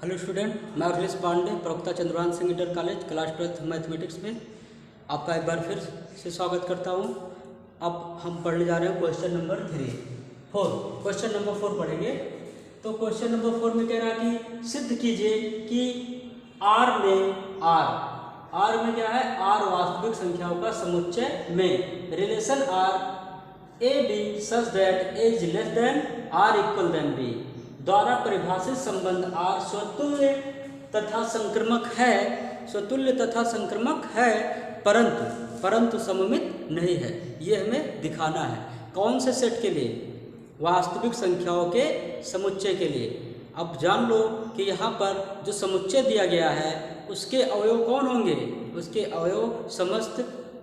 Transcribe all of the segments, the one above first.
Hello student, मैं अखिलेश पांडे, प्रवक्ता Chandrabhan Singh inter college class 12 mathematics में आपका एक बार फिर से स्वागत करता हूं। अब हम पढ़ने जा रहे हैं क्वेश्चन नंबर 4 क्वेश्चन नंबर 4 पढ़ेंगे। तो क्वेश्चन नंबर 4 में कह रहा है कि सिद्ध कीजिए कि आर में क्या है, आर वास्तविक संख्याओं का समुच्चय में relation R A B such that A is less than or equal than B द्वारा परिभाषित संबंध आर स्वतुल्य तथा संक्रमक है परंतु सममित नहीं है। ये हमें दिखाना है। कौन से सेट के लिए? वास्तविक संख्याओं के समुच्चय के लिए। अब जान लो कि यहाँ पर जो समुच्चय दिया गया है उसके अवयव कौन होंगे? उसके अवयव समस्त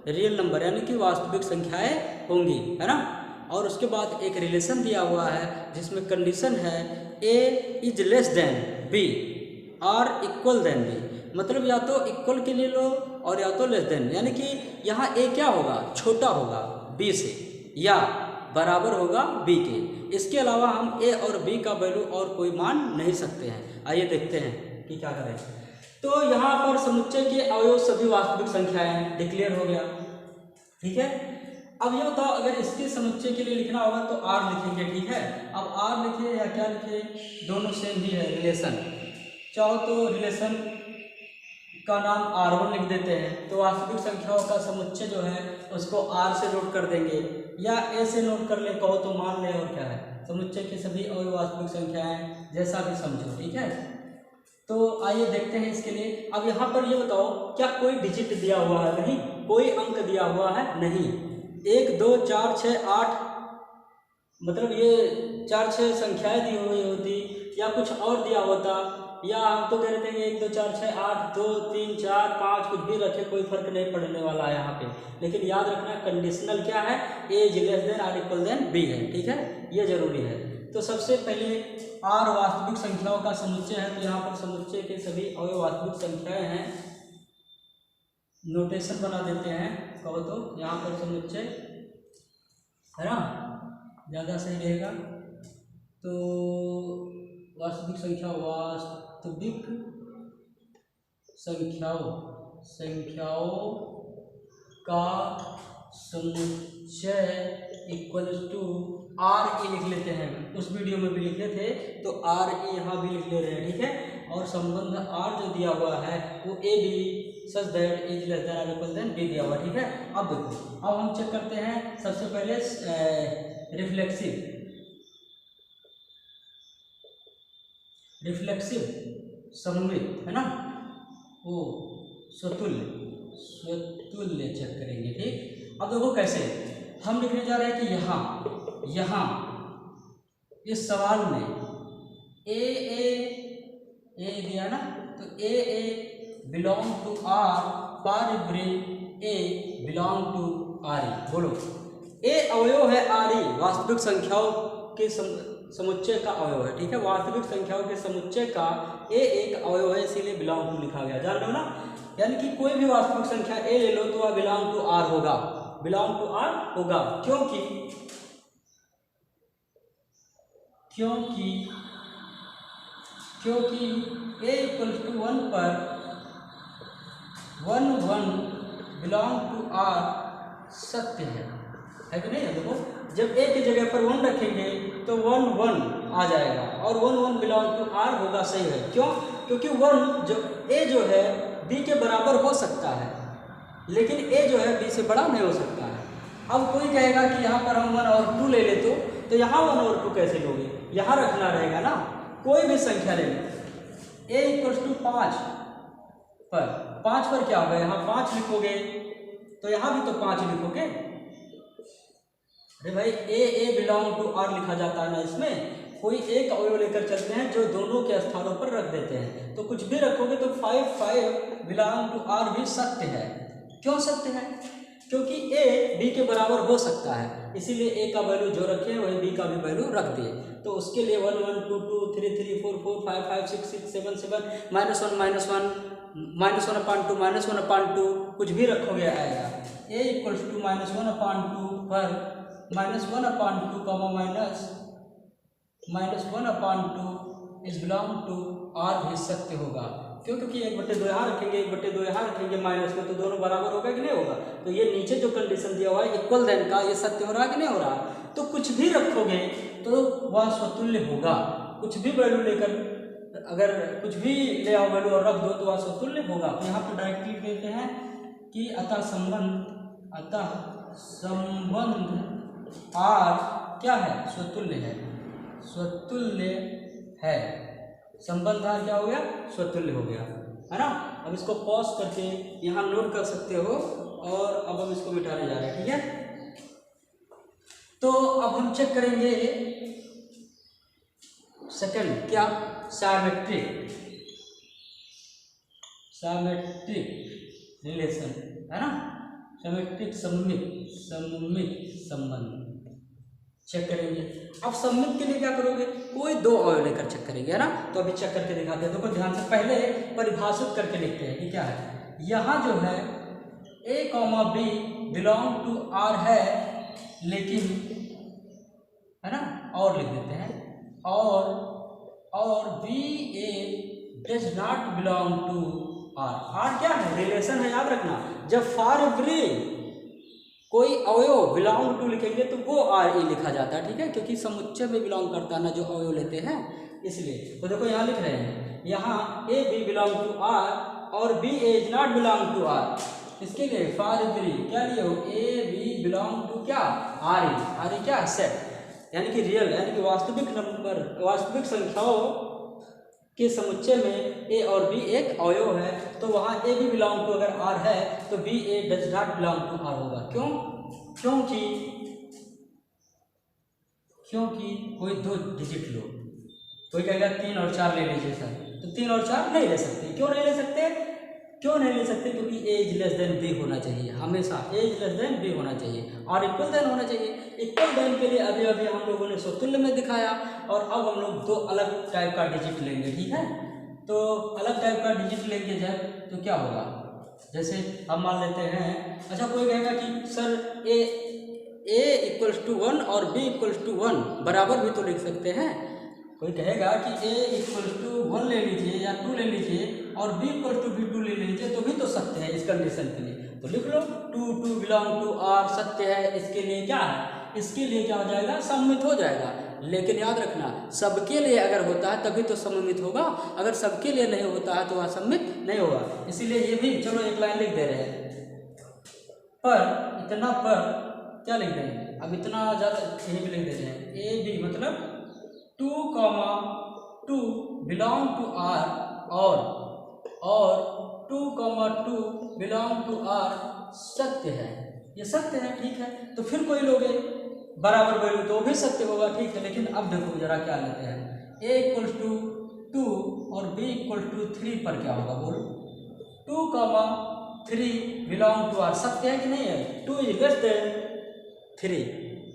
रियल नंबर यानी कि वास्तविक संख्याएं होंगी, है ना। और उसके बाद एक रिलेशन दिया हुआ है जिसमें कंडीशन है A is less then B और इक्वल देन बी। मतलब या तो इक्वल के लिए लो और या तो लेस देन, यानी कि यहाँ ए क्या होगा, छोटा होगा बी से या बराबर होगा बी के। इसके अलावा हम ए और बी का वैल्यू और कोई मान नहीं सकते हैं। आइए देखते हैं कि क्या करें। तो यहाँ पर समुच्चय के अवयव सभी वास्तविक संख्याएं डिक्लेयर हो गया, ठीक है। अब ये बताओ, अगर इसके समुच्चय के लिए लिखना होगा तो आर लिखेंगे, ठीक है। अब आर लिखे या क्या लिखे, दोनों सेम ही है रिलेशन। चाहो तो रिलेशन का नाम R1 लिख देते हैं, तो वास्तविक संख्याओं का समुच्चय जो है उसको आर से नोट कर देंगे या ए से नोट कर ले, कहो तो मान ले। और क्या है, समुच्चय की सभी अवयव वास्तविक संख्याएं, जैसा भी समझो, ठीक है। तो आइए देखते हैं इसके लिए। अब यहाँ पर ये बताओ, क्या कोई डिजिट दिया हुआ है? नहीं, कोई अंक दिया हुआ है? नहीं। 1 2 4 6 8 मतलब ये 4-6 संख्याएं दी हुई होती या कुछ और दिया होता, या हम तो कह रहे थे 1 2 4 6 8 2 3 4 5 कुछ भी रखे, कोई फर्क नहीं पड़ने वाला है यहाँ पे। लेकिन याद रखना कंडीशनल क्या है, A is less than or equal than B है, ठीक है, ये जरूरी है। तो सबसे पहले आर वास्तविक संख्याओं का समुच्चय है, तो यहाँ पर समुच्चय के सभी अवयव वास्तविक संख्याएं हैं। नोटेशन बना देते हैं, कहो तो यहाँ पर समुच्चय है ना, ज़्यादा सही रहेगा। तो वास्तविक संख्याओं का समुच्चय इक्वल टू आर ई लिख लेते हैं। उस वीडियो में भी लिखे थे तो आर ई यहाँ भी लिख ले रहे हैं, ठीक है। और संबंध आर जो दिया हुआ है वो A B such that is less than or equal than B दिया हुआ, ठीक है। अब देखो, अब हम चेक करते हैं सबसे पहले रिफ्लेक्सिव सममित, है ना, वो स्वतुल्य चेक करेंगे, ठीक। अब देखो कैसे हम लिखने जा रहे हैं कि यहाँ इस सवाल में ए दिया ना, तो ए बिलोंग टू आर पर ब्रेक ए बिलोंग टू आर ई। बोलो, ए अवयव है आर ई, वास्तविक संख्याओं के समुच्चय का अवयव है, ठीक है। वास्तविक संख्याओं के समुच्चय का ए एक अवयव है, इसीलिए बिलोंग टू लिखा गया, जान लो ना। यानी कि कोई भी वास्तविक संख्या ए ले लो तो वह बिलोंग टू आर होगा, क्योंकि ए इक्वल टू 1 पर 1 बिलोंग टू आर सत्य है कि नहीं है। देखो, जब ए की जगह पर 1 रखेंगे तो 1 आ जाएगा और 1 बिलोंग टू आर होगा, सही है। क्यों? क्योंकि 1 ए जो है बी के बराबर हो सकता है, लेकिन ए जो है बी से बड़ा नहीं हो सकता है। अब कोई कहेगा कि यहाँ पर हम 1 और 2 ले ले, तो यहाँ 1 और 2 कैसे लोगे? यहाँ रखना रहेगा ना, कोई भी संख्या ले लो। ए इक्वल टू 5 पर क्या होगा, यहाँ 5 लिखोगे तो यहाँ भी तो 5 लिखोगे। अरे भाई, ए बिलोंग टू आर लिखा जाता है ना, इसमें कोई एक अवयव लेकर चलते हैं जो दोनों के स्थानों पर रख देते हैं। तो कुछ भी रखोगे तो 5 बिलोंग टू आर भी सत्य है। क्यों सत्य है? क्योंकि ए बी के बराबर हो सकता है, इसीलिए ए का वैल्यू जो रखे वही बी का भी वैल्यू रख दिए। तो उसके लिए 1 1 2 2 3 3 4 4 5 5 6 6 7 7 -1 -1 कुछ भी रखोगे आएगा। ए इक्वल टू -1/2 पर -1/2 -1/2 इज बिलोंग टू आर भी सत्य होगा। क्यों? क्योंकि 1/2 यहाँ रखेंगे, 1/2 यहाँ रखेंगे माइनस में, तो दोनों बराबर होगा कि नहीं होगा। तो ये नीचे जो कंडीशन दिया हुआ है इक्वल देन का, ये सत्य हो रहा है कि नहीं हो रहा। तो कुछ भी रखोगे तो वह स्वतुल्य होगा। कुछ भी वैल्यू लेकर, अगर कुछ भी ले आओ वैल्यू और रख दो तो वह स्वतुल्य होगा। तो यहाँ पर डायरेक्टली कहते हैं कि अतः संबंध आर क्या है? स्वतुल्य है। स्वतुल्य है। संबंध आर क्या हो गया? स्वतुल्य हो गया, है ना। अब इसको पॉज करके यहाँ नोट कर सकते हो, और अब हम इसको मिटाने जा रहे हैं, ठीक है। तो अब हम चेक करेंगे सेकंड, क्या? साइमेट्रिक रिलेशन, है ना। साइमेट्रिक सममित संबंध चेक करेंगे। अब सममित के लिए क्या करोगे? कोई दो अवयव लेकर चेक करेंगे, है ना। तो अभी चेक करके दिखाते हैं। देखो ध्यान से, पहले परिभाषित करके लिखते हैं कि क्या है। यहाँ जो है a, b belong to R है, लेकिन, है ना, और लिख देते हैं, और b a does not belong to R. R क्या है? रिलेशन है, याद रखना। जब फॉर एवरी कोई अवयव बिलोंग टू लिखेंगे तो वो आर ए लिखा जाता है, ठीक है, क्योंकि समुच्चय में बिलोंग करता है ना जो अवयव लेते हैं, इसलिए। तो देखो यहाँ लिख रहे हैं, यहाँ A B belong to R और B A is not belong to R. इसके लिए फॉर एवरी क्या लिए हो? ए बी बिलोंग टू क्या? R A. आर ए क्या? सेट, यानी कि रियल, यानी कि वास्तविक संख्याओं के समुच्चय में ए और बी एक अवयव है। तो वहाँ ए बी बिलोंग टू अगर आर है तो B A does not belong to R होगा। क्यों? क्योंकि कोई दो डिजिट लो। कोई कहेगा 3 और 4 ले लीजिए सर, तो 3 और 4 नहीं ले सकते। क्यों नहीं ले सकते? क्योंकि ए इज लेस देन बी होना चाहिए, हमेशा ए इज लेस देन बी होना चाहिए, और इक्वल देन होना चाहिए। इक्वल देन के लिए अभी हम लोगों ने स्वतुल्य में दिखाया, और अब हम लोग 2 अलग टाइप का डिजिट लेंगे, ठीक है। तो अलग टाइप का डिजिट लेंगे जब, तो क्या होगा? जैसे हम मान लेते हैं, अच्छा कोई कहेगा कि सर ए इक्वल्स टू 1 और बी इक्वल्स टू 1 बराबर भी तो लिख सकते हैं। कोई कहेगा कि a इक्वल्स टू 1 ले लीजिए या 2 ले लीजिए और b इक्वल्स टू b 2 ले लीजिए, तो भी तो सत्य है इस कंडीशन के लिए। तो लिख लो 2 बिलोंग टू आर सत्य है। इसके लिए क्या है? इसके लिए क्या हो जाएगा? सममित हो जाएगा। लेकिन याद रखना, सबके लिए अगर होता है तभी तो सममित होगा, अगर सबके लिए नहीं होता है तो वह सममित नहीं होगा। इसीलिए ये भी, चलो एक लाइन लिख दे रहे हैं, पर क्या लिख रहे हैं? अब इतना ज़्यादा यही भी लिख दे रहे हैं, ए बी मतलब 2, 2 बिलोंग टू आर, और 2, 2 बिलोंग टू आर सत्य है। ये सत्य है, ठीक है। तो फिर कोई लोगे बराबर वैल्यू तो भी सत्य होगा, ठीक है। लेकिन अब देखो जरा क्या लेते हैं, a इक्वल्स टू 2 और b इक्वल टू 3 पर क्या होगा? बोलो 2, 3 बिलोंग टू आर सत्य है कि नहीं है? 2 इज लेस देन 3,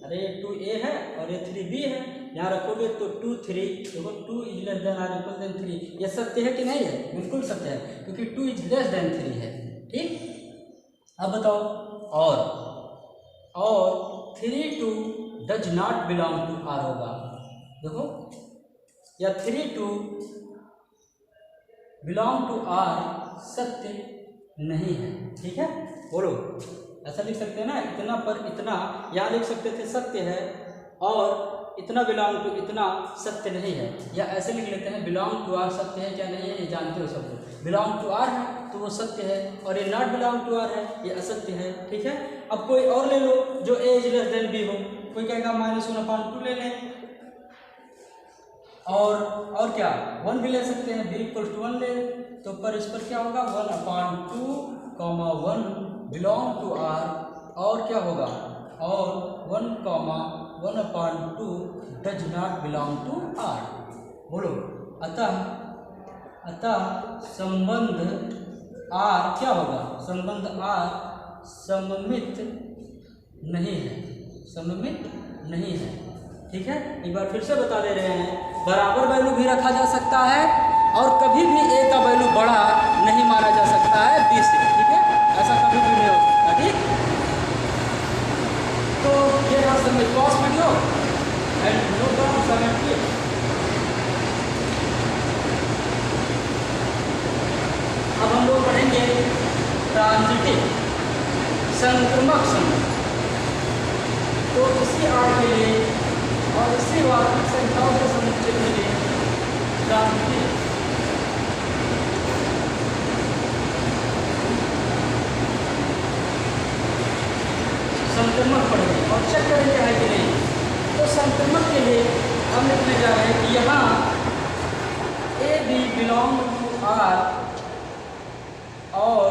अरे 2a है और ये 3b है, यहाँ रखोगे तो 2, 3, देखो 2 is less than or equal than 3। ये सत्य है कि नहीं है? बिल्कुल सत्य है, क्योंकि 2 इज लेस देन 3 है, ठीक। अब बताओ, और 3, 2 does not belong to R होगा। देखो, या 3, 2 बिलोंग टू आर सत्य नहीं है, ठीक है। बोलो, ऐसा लिख सकते हैं ना, इतना पर इतना, यहाँ लिख सकते थे सत्य है, और इतना बिलोंग टू इतना सत्य नहीं है। या ऐसे लिख लेते हैं, बिलोंग टू आर सत्य है क्या नहीं है, ये जानते हो सब लोग। बिलोंग टू आर है तो वो सत्य है, और ये नॉट बिलोंग टू आर है ये असत्य है, ठीक है। अब कोई और ले लो जो ए इज लेस देन बी हो। कोई कहेगा -1/2 ले लें, और क्या 1 भी ले सकते हैं, b इक्वल टू 1 ले, तो पर इस पर क्या होगा? 1/2, 1 बिलोंग टू आर, और क्या होगा? और 1/2 does not belong to R. बोलो, अतः संबंध आर क्या होगा? संबंध आर सममित नहीं है, ठीक है। एक बार फिर से बता दे रहे हैं, बराबर वैल्यू भी रखा जा सकता है, और कभी भी a का वैल्यू बड़ा नहीं माना जा सकता है b से, ठीक है। ऐसा कभी भी नहीं हो सकता, ठीक। तो ये रहा सब video and no doubt. Transitive संक्रमक संबंध। तो इसी आर के लिए और इसी वास्तविक संख्याओं के समुच्चय के लिए ट्रांजिटिव संक्रमक पढ़ेंगे और चेक करेंगे है कि नहीं। तो संक्रमक के लिए हम लिखने जा रहे हैं कि यहाँ A B belong to R और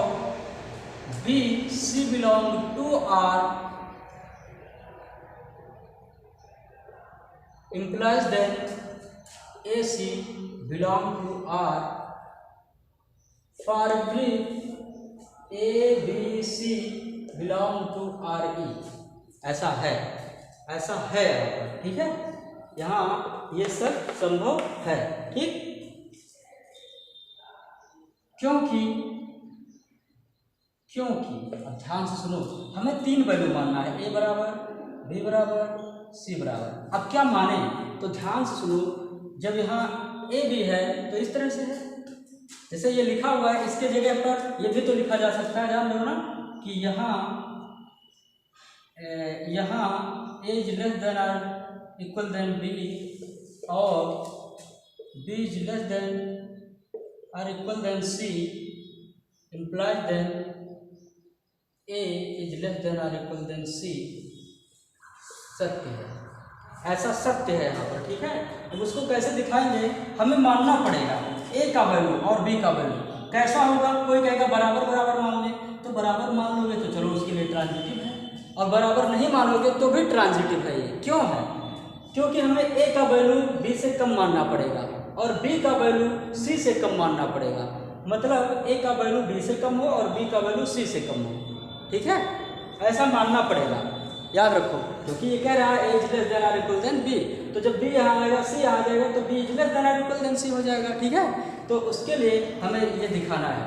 B C belong to R implies that AC belong to R for every A, B, C belong to RE। ऐसा है यहाँ पर, ठीक है। यहाँ ये सब संभव है, ठीक। क्योंकि अब ध्यान से सुनो, हमें 3 वैल्यू मानना है, A बराबर, B बराबर, C बराबर। अब क्या माने, तो ध्यान से सुनो। जब यहाँ A B है तो इस तरह से है, जैसे ये लिखा हुआ है, इसके जगह पर ये भी तो लिखा जा सकता है। ध्यान दो ना कि यहाँ A इज लेस देन और इक्वल देन B और B इज लेस देन और equal than C implies then A is less than और इक्वल देन C सत्य है, ऐसा सत्य है यहाँ पर, ठीक है। अब उसको कैसे दिखाएंगे, हमें मानना पड़ेगा A का वैल्यू और B का वैल्यू कैसा होगा। कोई कहेगा बराबर बराबर मान ले, तो बराबर मान लोगे तो चलो उसके लिए ट्रांजिटिव है, और बराबर नहीं मानोगे तो भी ट्रांजिटिव है। ये क्यों है, क्योंकि हमें A का वैल्यू B से कम मानना पड़ेगा और B का वैल्यू C से कम मानना पड़ेगा। मतलब A का वैल्यू B से कम हो और B का वैल्यू C से कम हो, ठीक है। ऐसा मानना पड़ेगा, याद रखो, क्योंकि ये कह रहा है A इज लेस देन और इक्वल देन B। तो जब B यहाँ आएगा, C आ जाएगा, तो B इज लेस देन और इक्वल देन C हो जाएगा, ठीक है। तो उसके लिए हमें ये दिखाना है।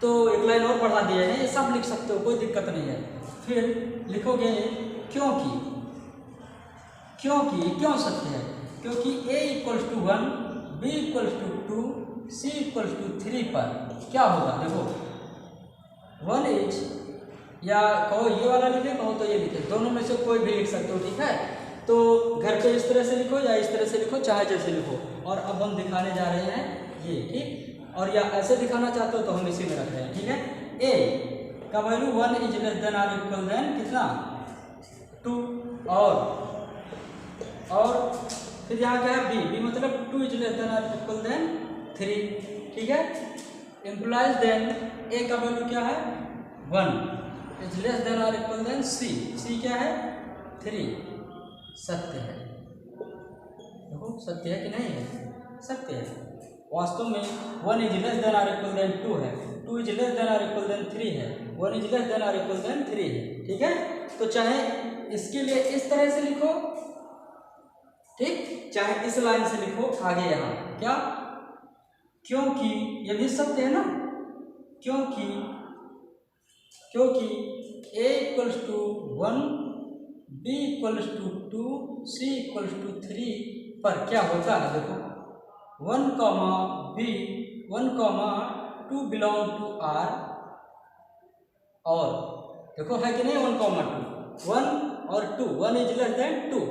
तो एक लाइन और बढ़ा दिए हैं, ये सब लिख सकते हो, कोई दिक्कत नहीं है। फिर लिखोगे क्योंकि क्यों सत्य है, क्योंकि A equals to 1, B equals to 2, C equals to 3 पर क्या होगा, देखो 1 इज, या कहो ये वाला लिखे, कहो तो ये लिखे, दोनों में से कोई भी लिख सकते हो, ठीक है। तो घर पे इस तरह से लिखो या इस तरह से लिखो, चाहे जैसे लिखो। और अब हम दिखाने जा रहे हैं ये, ठीक। और या ऐसे दिखाना चाहते हो तो हम इसी में रख रहे हैं, ठीक है। A का वैल्यू 1 इज लेस देन और इक्वल देन कितना 2, और फिर यहाँ क्या है B मतलब 2 इज लेस देन और इक्वल देन 3, ठीक है। इम्प्लाइज देन A का वैल्यू क्या है 1 इज लेस देन और इक्वल देन C क्या है 3, सत्य है। देखो सत्य है कि नहीं है, सत्य है। वास्तव में 1 इज लेस देन और इक्वल देन 2 है, 2 इज लेस देन और इक्वल देन 3 है, 1 इज लेस देन और इक्वल देन 3 है, ठीक है। तो चाहे इसके लिए इस तरह से लिखो, ठीक, चाहे इस लाइन से लिखो आगे यहाँ क्या, क्योंकि ये भी सत्य है ना, क्योंकि A equals to 1, B equals to 2, C equals to 3 पर क्या होता है, देखो 1, B 1, 2 बिलोंग टू R, और देखो है कि नहीं 1, 2 1 और 2, 1 is less then 2,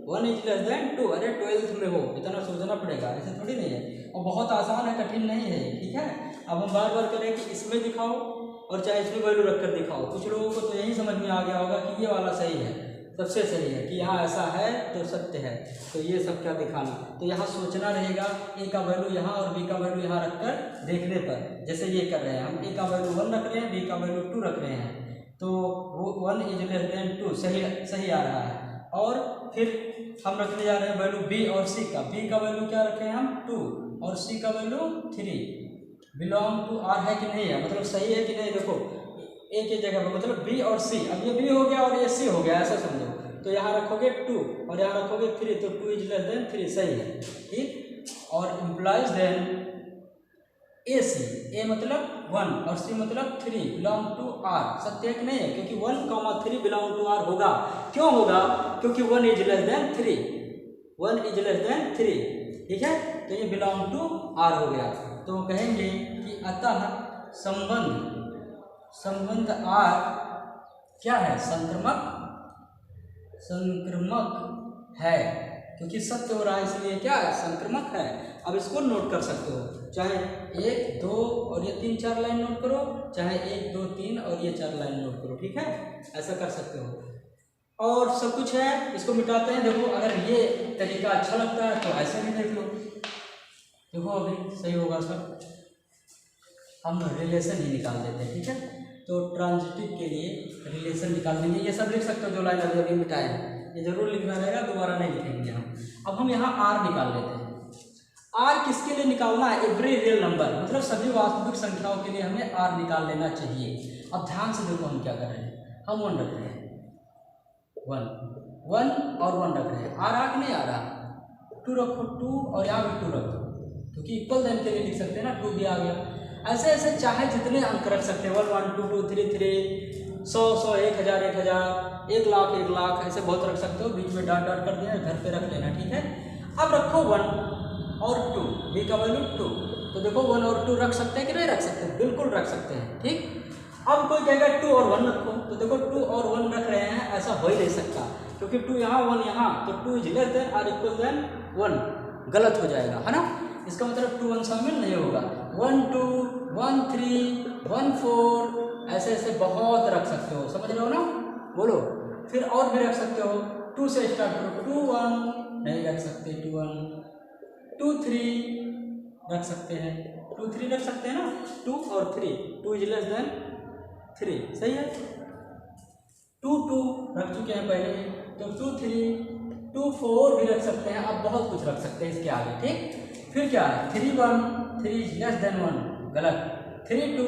1 is less then 2। अरे 12th में हो, इतना सोचना पड़ेगा, ऐसे थोड़ी नहीं है, और बहुत आसान है, कठिन नहीं है, ठीक है। अब हम बार बार करें कि इसमें दिखाओ और चाहे इसमें वैल्यू रखकर दिखाओ। कुछ लोगों को तो यही समझ में आ गया होगा कि ये वाला सही है, सबसे सही है, कि यहाँ ऐसा है तो सत्य है, तो ये सब क्या दिखाना। तो यहाँ सोचना रहेगा, A का वैल्यू यहाँ और B का वैल्यू यहाँ रखकर देखने पर, जैसे ये कर रहे हैं हम, A का वैल्यू 1 रख रहे हैं, B का वैल्यू 2 रख रहे हैं, तो वो 1 इज लेस देन 2 सही आ रहा है। और फिर हम रखने जा रहे हैं वैल्यू B और C का, B का वैल्यू क्या रखे हैं हम 2 और C का वैल्यू 3, बिलोंग टू R है कि नहीं है, मतलब सही है कि नहीं। देखो A की जगह पर मतलब B और C, अब ये B हो गया और ये C हो गया, ऐसा समझो। तो यहाँ रखोगे 2 और यहाँ रखोगे 3, तो 2 इज लेस देन 3 सही है, ठीक। और इम्प्लाइज देन AC, A मतलब 1 और C मतलब 3 बिलोंग टू R, सत्य है कि नहीं है, क्योंकि 1, 3 बिलोंग टू R होगा। क्यों होगा, क्योंकि 1 is less then 3, 1 is less then 3, ठीक है। तो ये बिलोंग टू R हो गया। तो कहेंगे कि अतः संबंध संबंध आर क्या है, संक्रामक है, क्योंकि सत्य हो रहा है इसलिए क्या है, संक्रामक है। अब इसको नोट कर सकते हो, चाहे 1 2 और ये 3 4 लाइन नोट करो, चाहे 1 2 3 और ये 4 लाइन नोट करो, ठीक है, ऐसा कर सकते हो। और सब कुछ है, इसको मिटाते हैं। देखो अगर ये तरीका अच्छा लगता है तो ऐसे भी देख लो, देखो अभी सही होगा सब। हम रिलेशन ही निकाल देते हैं, ठीक है। तो ट्रांजिटिव के लिए रिलेशन निकाल देंगे, ये सब लिख सकते हो जो लाइन अभी अभी मिटाए हैं, ये जरूर लिखना रहेगा, दोबारा नहीं लिखेंगे हम। अब हम यहाँ आर निकाल लेते हैं। आर किसके लिए निकालना है, एवरी रियल नंबर, मतलब सभी वास्तविक संख्याओं के लिए हमें आर निकाल लेना चाहिए। अब ध्यान से देखो हम क्या कर रहे हैं, हम 1 रख रहे हैं, 1 और 1 रख रहे हैं। आ रहा कि नहीं आ रहा, 2 रखो 2 और यहाँ भी 2 रखो, क्योंकि इक्वल देन के लिए लिख सकते हैं ना, 2 भी आ गया। ऐसे ऐसे चाहे जितने अंक रख सकते हैं, 1 1 2 2 3 3, 100 100 1000 1000, 1 लाख 1 लाख, ऐसे बहुत रख सकते हो। बीच में डॉट डॉट कर दिया, घर पे रख लेना, ठीक है। अब रखो 1 और 2, बी का वैल्यू 2, तो देखो 1 और 2 रख सकते हैं कि नहीं रख सकते, बिल्कुल रख सकते हैं, ठीक। अब कोई कहेगा 2 और 1 रखो, तो देखो 2 और 1 रख रहे हैं, ऐसा हो ही नहीं सकता, क्योंकि 2 यहाँ 1 यहाँ, तो 2 इज लेस देन और इक्वल देन 1, गलत हो जाएगा, है ना। इसका मतलब 2 1 शामिल नहीं होगा। 1 2 1 3 1 4, ऐसे ऐसे बहुत रख सकते हो, समझ रहे हो ना, बोलो। फिर और भी रख सकते हो, 2 से स्टार्ट करो, 2 1 नहीं रख सकते, 2 1 2 3 रख सकते हैं, 2 3 रख सकते हैं ना, 2 और 3, 2 इज लेस देन 3, सही है। 2 2 रख चुके हैं पहले, तो 2 3 2 4 भी रख सकते हैं। अब बहुत कुछ रख सकते हैं इसके आगे, ठीक। फिर क्या है, 3 1 3 इज लेस देन 1, गलत। 3 2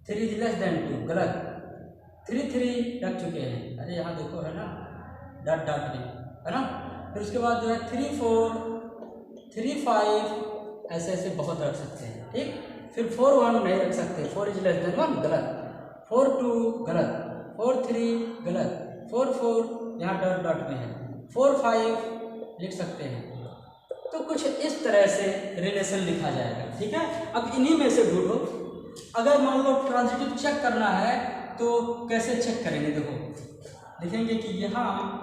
3 इज लेस देन 2, गलत। 3 3 रख चुके हैं, अरे यहाँ देखो है ना, डॉट डॉट में, है ना। फिर उसके बाद जो है 3 4 3 5, ऐसे ऐसे बहुत रख सकते हैं, ठीक। फिर 4 1 नहीं रख सकते, 4 इज लेस देन 1, गलत। 4 2 गलत, 4 3 गलत, 4 4 यहाँ डॉट डॉट में है, 4 5 लिख सकते हैं। तो कुछ इस तरह से रिलेशन लिखा जाएगा, ठीक है। अब इन्हीं में से ढूंढो, अगर मान लो ट्रांजिटिव चेक करना है तो कैसे चेक करेंगे, देखो लिखेंगे कि यहाँ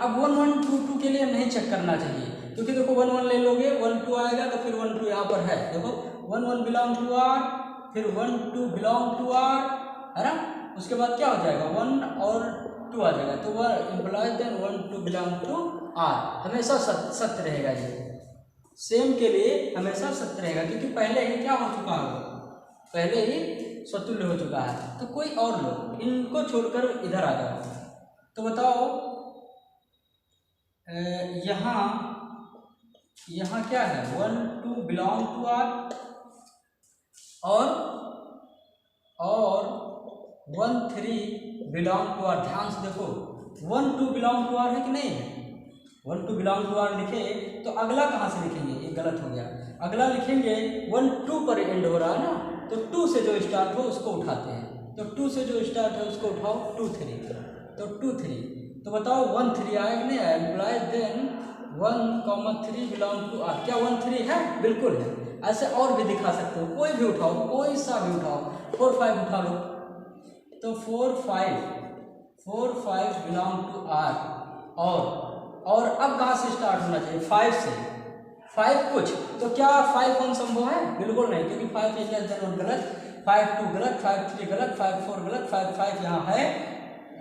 अब 1 1 2 2 के लिए नहीं चेक करना चाहिए, क्योंकि देखो 1 1 ले लोगे 1 2 आएगा, तो फिर 1 2 यहाँ पर है, देखो 1 1 बिलोंग टू आर, फिर 1 2 बिलोंग टू आर, है ना। उसके बाद क्या हो जाएगा, 1 और 2 आ जाएगा, तो वह implies then 1 2 belong to R, हमेशा सत्य रहेगा। ये सेम के लिए हमेशा सत्य रहेगा, क्योंकि पहले ही क्या हो चुका है, पहले ही स्वतुल्य हो चुका है। तो कोई और लो, इनको छोड़कर इधर आ जाओ, तो बताओ यहाँ क्या है, 1 2 बिलोंग टू आर और 1 3 बिलोंग टू आर। ध्यान से देखो 1 2 बिलोंग टू आर है कि नहीं है, 1 2 बिलोंग टू आर लिखे, तो अगला कहाँ से लिखेंगे, ये गलत हो गया। अगला लिखेंगे 1 2 पर एंड हो रहा है ना, तो 2 से जो स्टार्ट हो उसको उठाते हैं, तो 2 से जो स्टार्ट है उसको उठाओ, 2 3, तो 2 3, तो बताओ 1 3 आया कि नहीं आया, implies then 1 3 belong to R. क्या 1 3 है, बिल्कुल है। ऐसे और भी दिखा सकते हो, कोई भी उठाओ, कोई सा भी उठाओ, 4 5 उठा लो, तो 4 5 बिलोंग टू आर। और अब कहाँ से स्टार्ट होना चाहिए, 5 से, 5 कुछ, तो क्या 5 1 संभव है, बिल्कुल नहीं, क्योंकि 5 इज लेस देन 1 गलत, 5 2 गलत, 5 3 गलत, 5 4 गलत, 5 5 यहाँ है,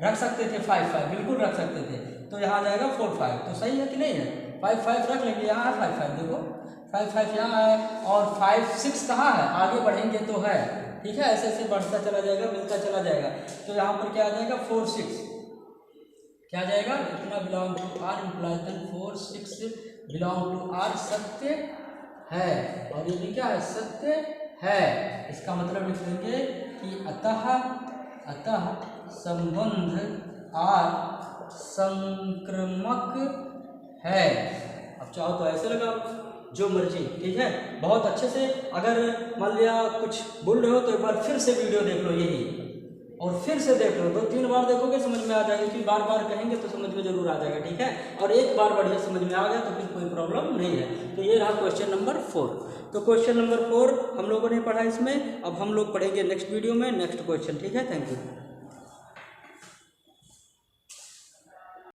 रख सकते थे 5 5, बिल्कुल रख सकते थे, तो यहाँ जाएगा 4 5, तो सही है कि नहीं है, 5 5 रख लेंगे, यहाँ है 5 5, देखो 5 5 यहाँ है, और 5 6 कहाँ है, आगे बढ़ेंगे तो है, ठीक है। ऐसे ऐसे बढ़ता चला जाएगा, मिलता चला जाएगा, तो यहाँ पर क्या आ जाएगा 4 6, क्या जाएगा, इतना belong to R, implies then 4 6 belong to R, सत्य है, और ये भी क्या है, सत्य है। इसका मतलब लिख देंगे कि अतः संबंध आर संक्रामक है। अब चाहो तो ऐसे लगा, जो मर्जी, ठीक है। बहुत अच्छे से, अगर मान लिया कुछ बोल रहे हो तो एक बार फिर से वीडियो देख लो, यही और फिर से देख लो, 2-3 बार देखोगे समझ में आ जाएगा, क्योंकि बार बार कहेंगे तो समझ में जरूर आ जाएगा, ठीक है। और एक बार बढ़िया समझ में आ गया तो फिर कोई प्रॉब्लम नहीं है। तो ये रहा क्वेश्चन नंबर 4। तो क्वेश्चन नंबर 4 हम लोगों ने पढ़ा इसमें। अब हम लोग पढ़ेंगे नेक्स्ट वीडियो में नेक्स्ट क्वेश्चन, ठीक है। Thank you.